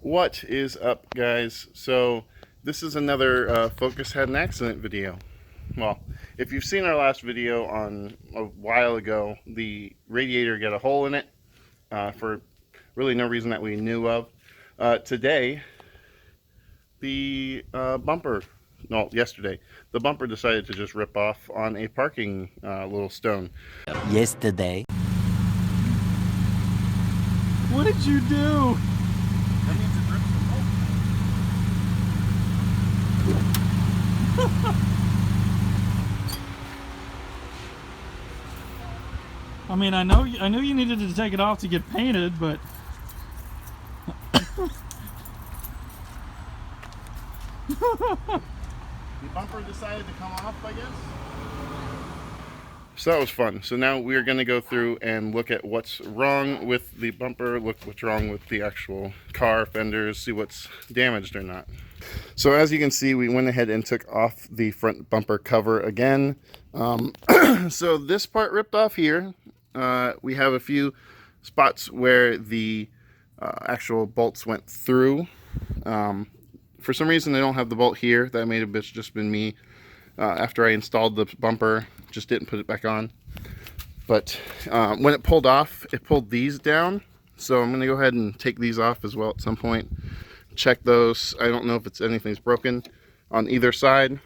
What is up, guys? So this is another Focus had an accident video. Well, if you've seen our last video on a while ago, the radiator got a hole in it for really no reason that we knew of. Today, the yesterday, the bumper decided to just rip off on a parking little stone. Yesterday. What did you do? That means it ripped the bolt. I mean, I knew you needed to take it off to get painted, but The bumper decided to come off, I guess. So that was fun. So now we're going to go through and look at what's wrong with the bumper, look what's wrong with the actual car fenders, see what's damaged or not. So as you can see, we went ahead and took off the front bumper cover again. So this part ripped off here. We have a few spots where the actual bolts went through. For some reason, I don't have the bolt here. That may have just been me. After I installed the bumper, just didn't put it back on. But when it pulled off, it pulled these down. So I'm going to go ahead and take these off as well at some point. Check those. I don't know if anything's broken on either side.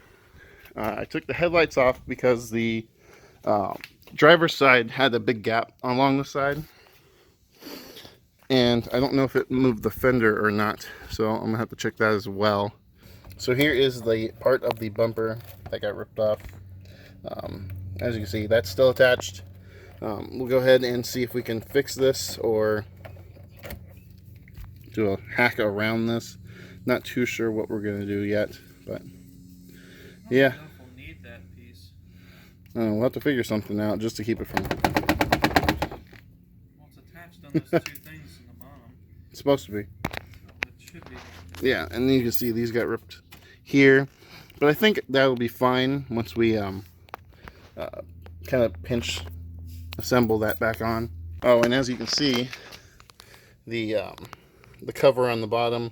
I took the headlights off because the driver's side had a big gap along the side. And I don't know if it moved the fender or not. So I'm going to have to check that as well. So here is the part of the bumper that got ripped off. As you can see, that's still attached. We'll go ahead and see if we can fix this or do a hack around this. Not too sure what we're going to do yet, but yeah. we'll need that piece. We'll have to figure something out just to keep it from... Well, it's attached on those two things in the bottom. It's supposed to be. It should be. Yeah, and you can see these got ripped here. But I think that'll be fine once we kind of assemble that back on. Oh, and as you can see, the cover on the bottom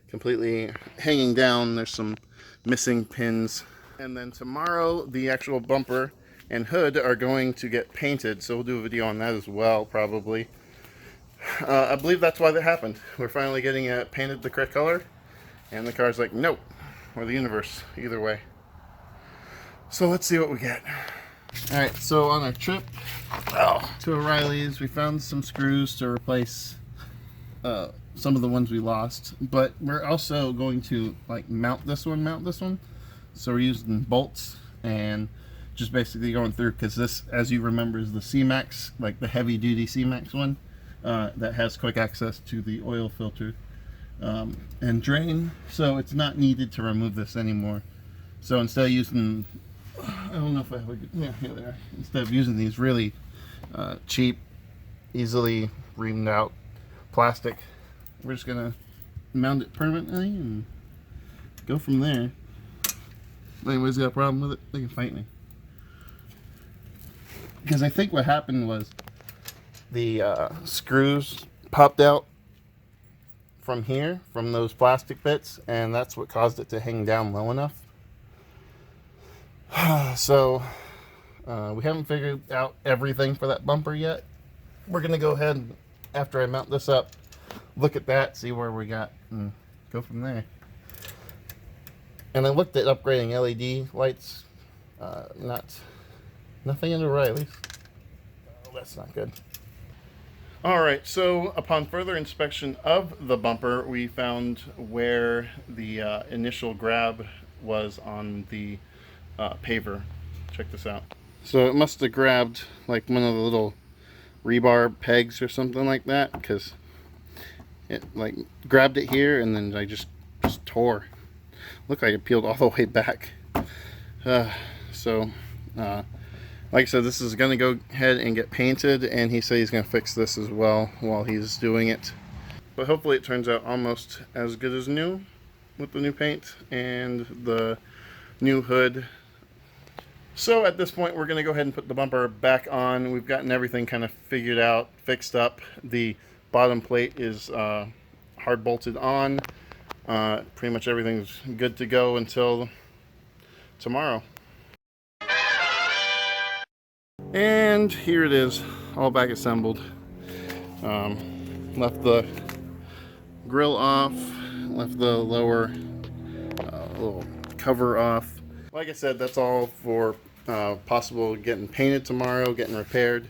completely hanging down. There's some missing pins. And then tomorrow, the actual bumper and hood are going to get painted. So we'll do a video on that as well, probably. I believe that's why that happened. We're finally getting it painted the correct color. And the car's like, nope. Or the universe, either way. So let's see what we get. Alright, so on our trip to O'Reilly's, we found some screws to replace some of the ones we lost. But we're also going to mount this one. So we're using bolts and just basically going through, because this, as you remember, is the C-Max, like the heavy duty C-Max one that has quick access to the oil filter and drain, so it's not needed to remove this anymore. So instead of using, I don't know if I have a good, yeah, here they are. Instead of using these really cheap, easily reamed out plastic, we're just gonna mount it permanently and go from there. If anybody's got a problem with it, they can fight me. Because I think what happened was the screws popped out from here, from those plastic bits, and that's what caused it to hang down low enough. So we haven't figured out everything for that bumper yet. We're gonna go ahead and, after I mount this up, look at that, see where we got, and go from there. And I looked at upgrading LED lights. Nothing in O'Reilly's. Oh, that's not good. Alright, so upon further inspection of the bumper, we found where the initial grab was on the paver. Check this out. So it must have grabbed like one of the little rebar pegs or something like that, because it like grabbed it here and then I just tore. Looked like it peeled all the way back. Like I said, this is going to go ahead and get painted, and he said he's going to fix this as well while he's doing it. But hopefully it turns out almost as good as new with the new paint and the new hood. So at this point, we're going to go ahead and put the bumper back on. We've gotten everything kind of figured out, fixed up. The bottom plate is hard bolted on. Pretty much everything's good to go until tomorrow. And here it is, all back assembled. Left the grill off, left the lower little cover off. Like I said, that's all for possible getting painted tomorrow, getting repaired,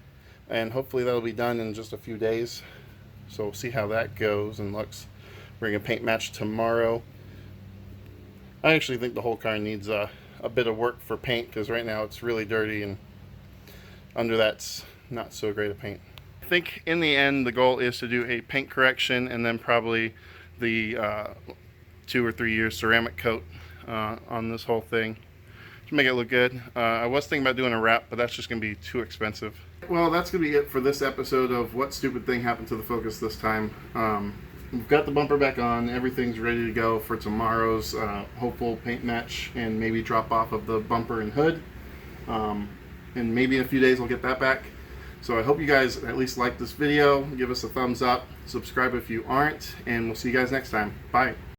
and hopefully that'll be done in just a few days. So we'll see how that goes and looks. We're gonna paint match tomorrow. I actually think the whole car needs a bit of work for paint, because right now it's really dirty and under that's not so great a paint. I think in the end the goal is to do a paint correction and then probably the 2 or 3 year ceramic coat on this whole thing to make it look good. I was thinking about doing a wrap, but that's just gonna be too expensive. Well, that's gonna be it for this episode of What Stupid Thing Happened to the Focus this time. We've got the bumper back on, everything's ready to go for tomorrow's hopeful paint match and maybe drop off of the bumper and hood. And maybe in a few days we'll get that back. So I hope you guys at least like this video, give us a thumbs up, subscribe if you aren't, and we'll see you guys next time. Bye.